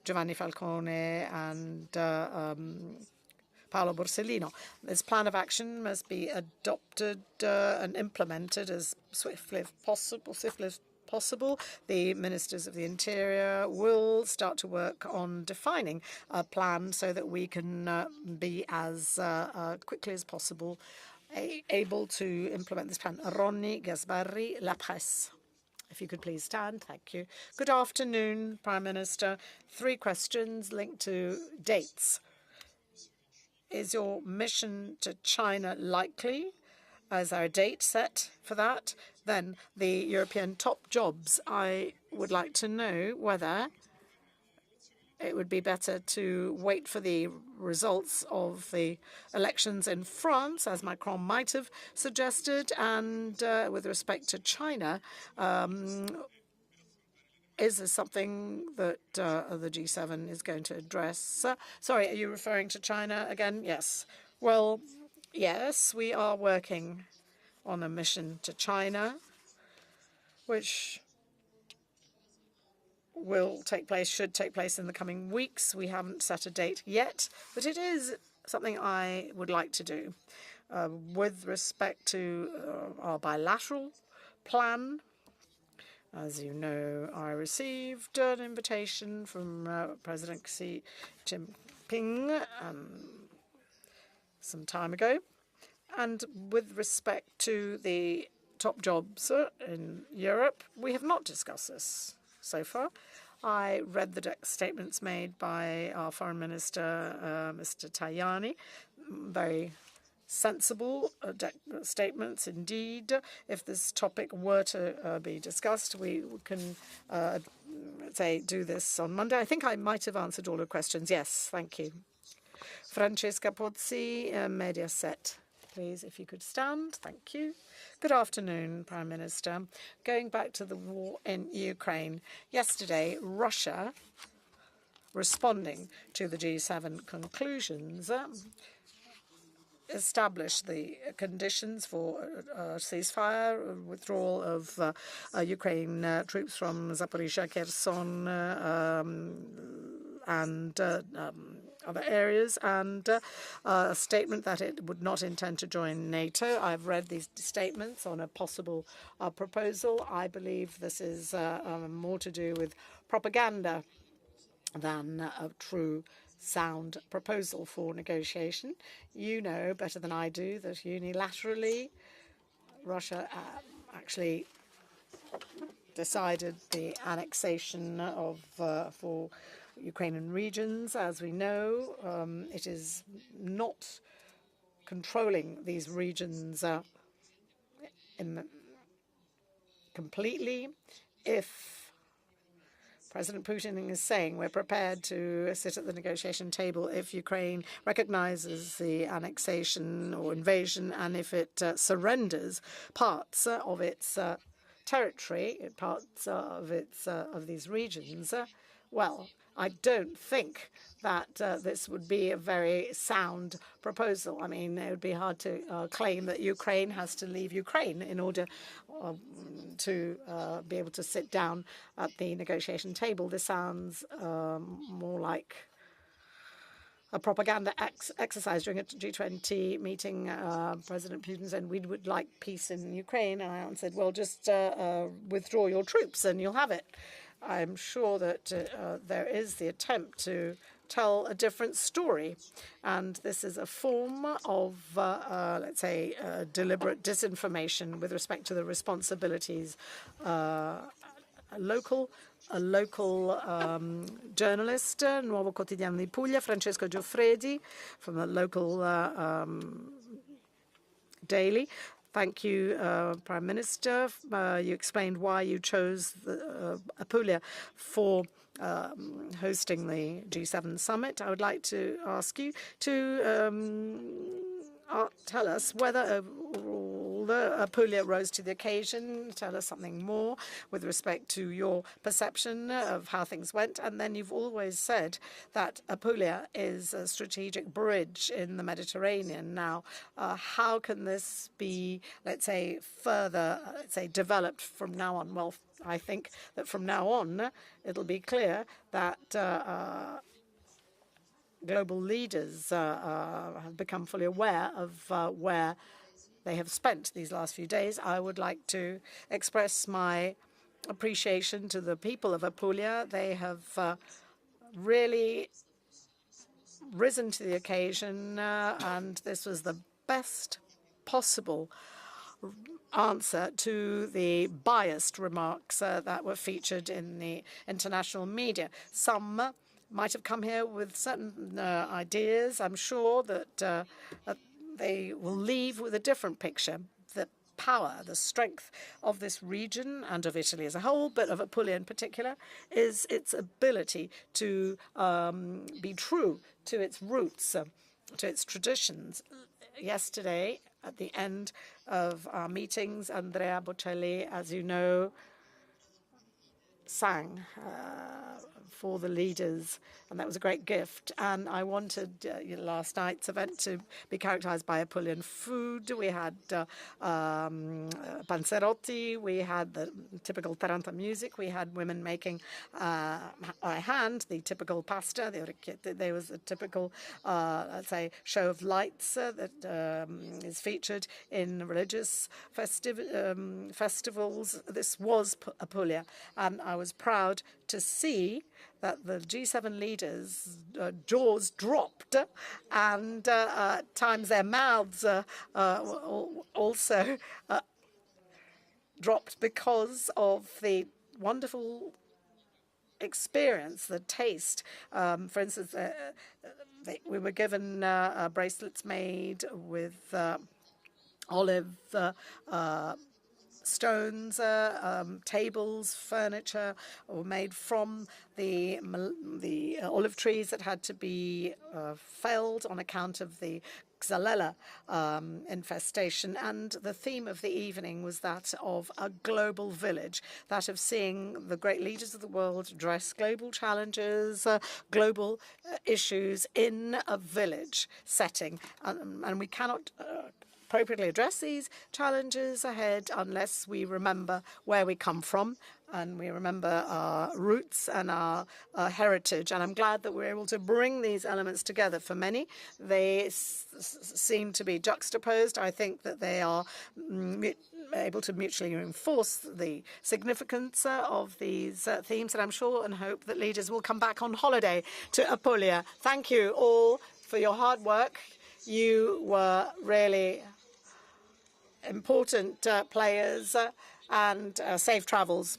Giovanni Falcone and Paolo Borsellino. This plan of action must be adopted and implemented as swiftly as possible. The ministers of the interior will start to work on defining a plan so that we can be as quickly as possible able to implement this plan. Ronnie Gasbarri, La Presse. If you could please stand. Thank you. Good afternoon, Prime Minister. 3 questions linked to dates. Is your mission to China likely? Is there a date set for that? Then the European top jobs. I would like to know whether it would be better to wait for the results of the elections in France, as Macron might have suggested. And with respect to China, is this something that the G7 is going to address? Sorry, are you referring to China again? Yes. Well, yes, we are working on a mission to China, which should take place in the coming weeks. We haven't set a date yet, but it is something I would like to do. With respect to our bilateral plan, as you know, I received an invitation from President Xi Jinping some time ago. And with respect to the top jobs in Europe, we have not discussed this so far. I read the statements made by our Foreign Minister, Mr. Tajani, very sensible statements indeed. If this topic were to be discussed, we can do this on Monday. I think I might have answered all your questions. Yes, thank you. Francesca Pozzi, Mediaset. Please, if you could stand. Thank you. Good afternoon, Prime Minister. Going back to the war in Ukraine, yesterday, Russia, responding to the G7 conclusions, established the conditions for ceasefire, withdrawal of Ukraine troops from Zaporizhzhia, Kherson, and other areas, and a statement that it would not intend to join NATO. I've read these statements on a possible proposal. I believe this is more to do with propaganda than a true sound proposal for negotiation. You know better than I do that unilaterally Russia actually decided the annexation of for Ukrainian regions. As we know, it is not controlling these regions completely. If President Putin is saying we're prepared to sit at the negotiation table if Ukraine recognizes the annexation or invasion and if it surrenders parts of its territory, parts of these regions, well, I don't think that this would be a very sound proposal. I mean, it would be hard to claim that Ukraine has to leave Ukraine in order to be able to sit down at the negotiation table. This sounds more like a propaganda exercise. During a G20 meeting, President Putin said, we would like peace in Ukraine. And I answered, well, just withdraw your troops and you'll have it. I'm sure that there is the attempt to tell a different story. And this is a form of, let's say, deliberate disinformation with respect to the responsibilities. A local journalist, Nuovo Quotidiano di Puglia, Francesco Gioffredi, from the local daily. Thank you, Prime Minister. You explained why you chose Apulia for hosting the G7 summit. I would like to ask you to tell us whether Apulia rose to the occasion. Tell us something more with respect to your perception of how things went. And then you've always said that Apulia is a strategic bridge in the Mediterranean. Now, how can this be, let's say, further, developed from now on? Well, I think that from now on, it'll be clear that global leaders have become fully aware of where they have spent these last few days. I would like to express my appreciation to the people of Apulia. They have really risen to the occasion, and this was the best possible answer to the biased remarks that were featured in the international media. Some might have come here with certain ideas. I'm sure that they will leave with a different picture. The power, the strength of this region and of Italy as a whole, but of Apulia in particular, is its ability to be true to its roots, to its traditions. Yesterday, at the end of our meetings, Andrea Bocelli, as you know, sang for the leaders, and that was a great gift. And I wanted last night's event to be characterized by Apulian food. We had panzerotti, we had the typical Taranta music, we had women making by hand the typical pasta, the orecchiette. There was a typical, let's say, show of lights that is featured in religious festivals. This was Apulia, and I was proud to see that the G7 leaders' jaws dropped, and at times their mouths also dropped because of the wonderful experience, the taste. For instance, we were given bracelets made with olive stones, tables, furniture were made from the olive trees that had to be felled on account of the Xylella infestation. And the theme of the evening was that of a global village, that of seeing the great leaders of the world address global challenges, global issues in a village setting. And we cannot appropriately address these challenges ahead unless we remember where we come from and we remember our roots and our heritage. And I'm glad that we're able to bring these elements together. For many, they seem to be juxtaposed. I think that they are able to mutually reinforce the significance of these themes, and I'm sure and hope that leaders will come back on holiday to Apulia. Thank you all for your hard work. You were really important players, and safe travels.